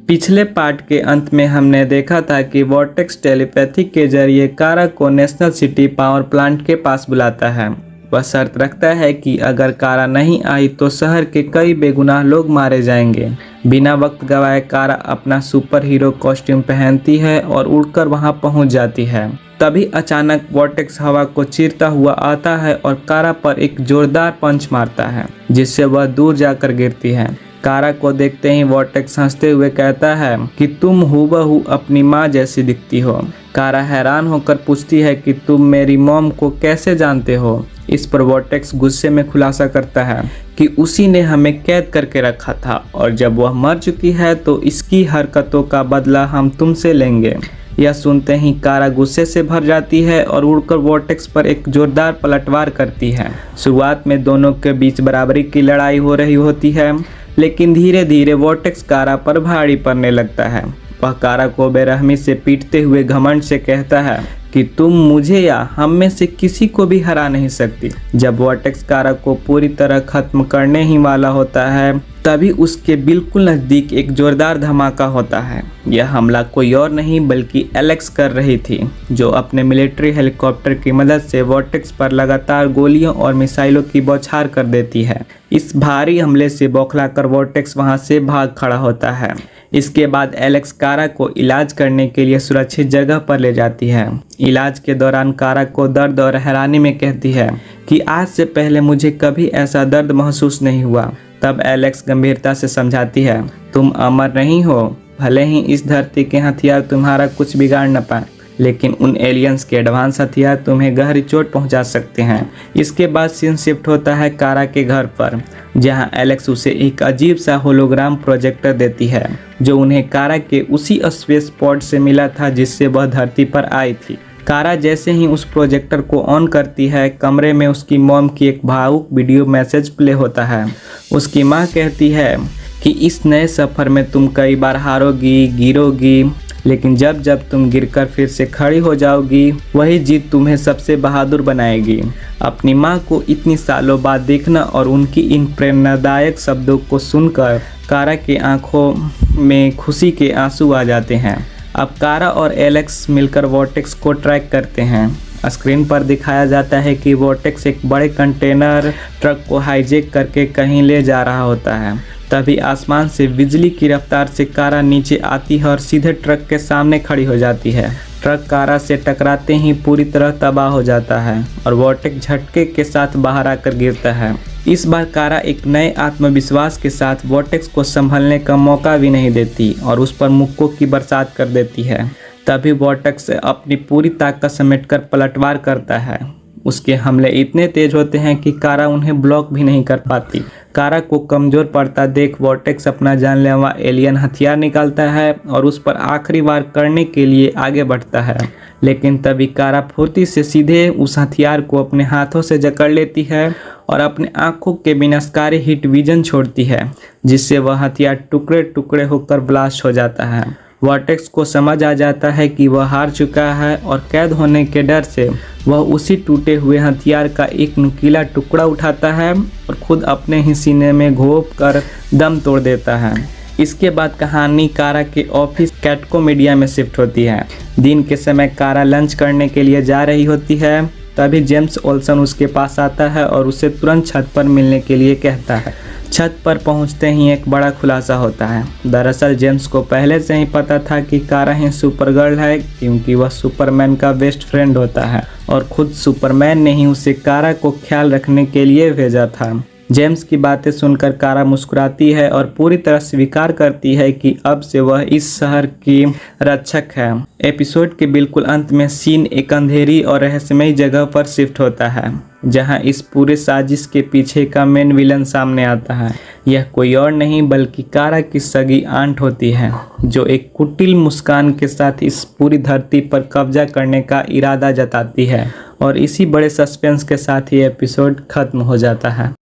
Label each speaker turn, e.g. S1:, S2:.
S1: पिछले पार्ट के अंत में हमने देखा था कि वॉर्टेक्स टेलीपैथी के जरिए कारा को नेशनल सिटी पावर प्लांट के पास बुलाता है। वह शर्त रखता है कि अगर कारा नहीं आई तो शहर के कई बेगुनाह लोग मारे जाएंगे। बिना वक्त गवाए कारा अपना सुपर हीरो कॉस्ट्यूम पहनती है और उड़कर वहां पहुंच जाती है। तभी अचानक वॉर्टेक्स हवा को चीरता हुआ आता है और कारा पर एक जोरदार पंच मारता है, जिससे वह दूर जाकर गिरती है। कारा को देखते ही वॉर्टेक्स हंसते हुए कहता है कि तुम हूबहू अपनी माँ जैसी दिखती हो। कारा हैरान होकर पूछती है कि तुम मेरी मॉम को कैसे जानते हो। इस पर वॉर्टेक्स गुस्से में खुलासा करता है कि उसी ने हमें कैद करके रखा था और जब वह मर चुकी है तो इसकी हरकतों का बदला हम तुमसे लेंगे। यह सुनते ही कारा गुस्से से भर जाती है और उड़कर वॉर्टेक्स पर एक जोरदार पलटवार करती है। शुरुआत में दोनों के बीच बराबरी की लड़ाई हो रही होती है, लेकिन धीरे धीरे वॉर्टेक्स कारा पर भारी पड़ने लगता है। वह कारा को बेरहमी से पीटते हुए घमंड से कहता है कि तुम मुझे या हम में से किसी को भी हरा नहीं सकती। जब वॉर्टेक्स कारा को पूरी तरह खत्म करने ही वाला होता है, तभी उसके बिल्कुल नज़दीक एक जोरदार धमाका होता है। यह हमला कोई और नहीं बल्कि एलेक्स कर रही थी, जो अपने मिलिट्री हेलीकॉप्टर की मदद से वॉर्टेक्स पर लगातार गोलियों और मिसाइलों की बौछार कर देती है। इस भारी हमले से बौखलाकर वॉर्टेक्स वहां से भाग खड़ा होता है। इसके बाद एलेक्स कारा को इलाज करने के लिए सुरक्षित जगह पर ले जाती है। इलाज के दौरान कारा को दर्द और हैरानी में कहती है कि आज से पहले मुझे कभी ऐसा दर्द महसूस नहीं हुआ। तब एलेक्स गंभीरता से समझाती है, तुम अमर नहीं हो। भले ही इस धरती के हथियार तुम्हारा कुछ बिगाड़ न पाए, लेकिन उन एलियंस के एडवांस हथियार तुम्हें गहरी चोट पहुंचा सकते हैं। इसके बाद सीन शिफ्ट होता है कारा के घर पर, जहां एलेक्स उसे एक अजीब सा होलोग्राम प्रोजेक्टर देती है, जो उन्हें कारा के उसी स्पेस पॉड से मिला था जिससे वह धरती पर आई थी। कारा जैसे ही उस प्रोजेक्टर को ऑन करती है, कमरे में उसकी मॉम की एक भावुक वीडियो मैसेज प्ले होता है। उसकी माँ कहती है कि इस नए सफ़र में तुम कई बार हारोगी, गिरोगी, लेकिन जब जब तुम गिरकर फिर से खड़ी हो जाओगी, वही जीत तुम्हें सबसे बहादुर बनाएगी। अपनी माँ को इतनी सालों बाद देखना और उनकी इन प्रेरणादायक शब्दों को सुनकर कारा की आंखों में खुशी के आंसू आ जाते हैं। अब कारा और एलेक्स मिलकर वॉर्टेक्स को ट्रैक करते हैं। स्क्रीन पर दिखाया जाता है कि वॉर्टेक्स एक बड़े कंटेनर ट्रक को हाईजैक करके कहीं ले जा रहा होता है। तभी आसमान से बिजली की रफ्तार से कारा नीचे आती है और सीधे ट्रक के सामने खड़ी हो जाती है। ट्रक कारा से टकराते ही पूरी तरह तबाह हो जाता है और वॉर्टेक्स झटके के साथ बाहर आकर गिरता है। इस बार कारा एक नए आत्मविश्वास के साथ वॉर्टेक्स को संभलने का मौका भी नहीं देती और उस पर मुक्कों की बरसात कर देती है। तभी वॉर्टेक्स अपनी पूरी ताकत समेटकर पलटवार करता है। उसके हमले इतने तेज होते हैं कि कारा उन्हें ब्लॉक भी नहीं कर पाती। कारा को कमज़ोर पड़ता देख वॉर्टेक्स अपना जानलेवा एलियन हथियार निकालता है और उस पर आखिरी वार करने के लिए आगे बढ़ता है, लेकिन तभी कारा फुर्ती से सीधे उस हथियार को अपने हाथों से जकड़ लेती है और अपने आंखों के विनाशकारी हिट विजन छोड़ती है, जिससे वह हथियार टुकड़े टुकड़े होकर ब्लास्ट हो जाता है। वॉर्टेक्स को समझ आ जाता है कि वह हार चुका है और कैद होने के डर से वह उसी टूटे हुए हथियार का एक नुकीला टुकड़ा उठाता है और खुद अपने ही सीने में घोंप कर दम तोड़ देता है। इसके बाद कहानी कारा के ऑफिस कैटकोमेडिया में शिफ्ट होती है। दिन के समय कारा लंच करने के लिए जा रही होती है। तभी जेम्स ओल्सन उसके पास आता है और उसे तुरंत छत पर मिलने के लिए कहता है। छत पर पहुंचते ही एक बड़ा खुलासा होता है। दरअसल जेम्स को पहले से ही पता था कि कारा ही सुपरगर्ल है, क्योंकि वह सुपरमैन का बेस्ट फ्रेंड होता है और खुद सुपरमैन ने ही उसे कारा को ख्याल रखने के लिए भेजा था। जेम्स की बातें सुनकर कारा मुस्कुराती है और पूरी तरह स्वीकार करती है कि अब से वह इस शहर की रक्षक है। एपिसोड के बिल्कुल अंत में सीन एक अंधेरी और रहस्यमयी जगह पर शिफ्ट होता है, जहां इस पूरे साजिश के पीछे का मेन विलन सामने आता है। यह कोई और नहीं बल्कि कारा की सगी आंट होती है, जो एक कुटिल मुस्कान के साथ इस पूरी धरती पर कब्जा करने का इरादा जताती है। और इसी बड़े सस्पेंस के साथ ये एपिसोड खत्म हो जाता है।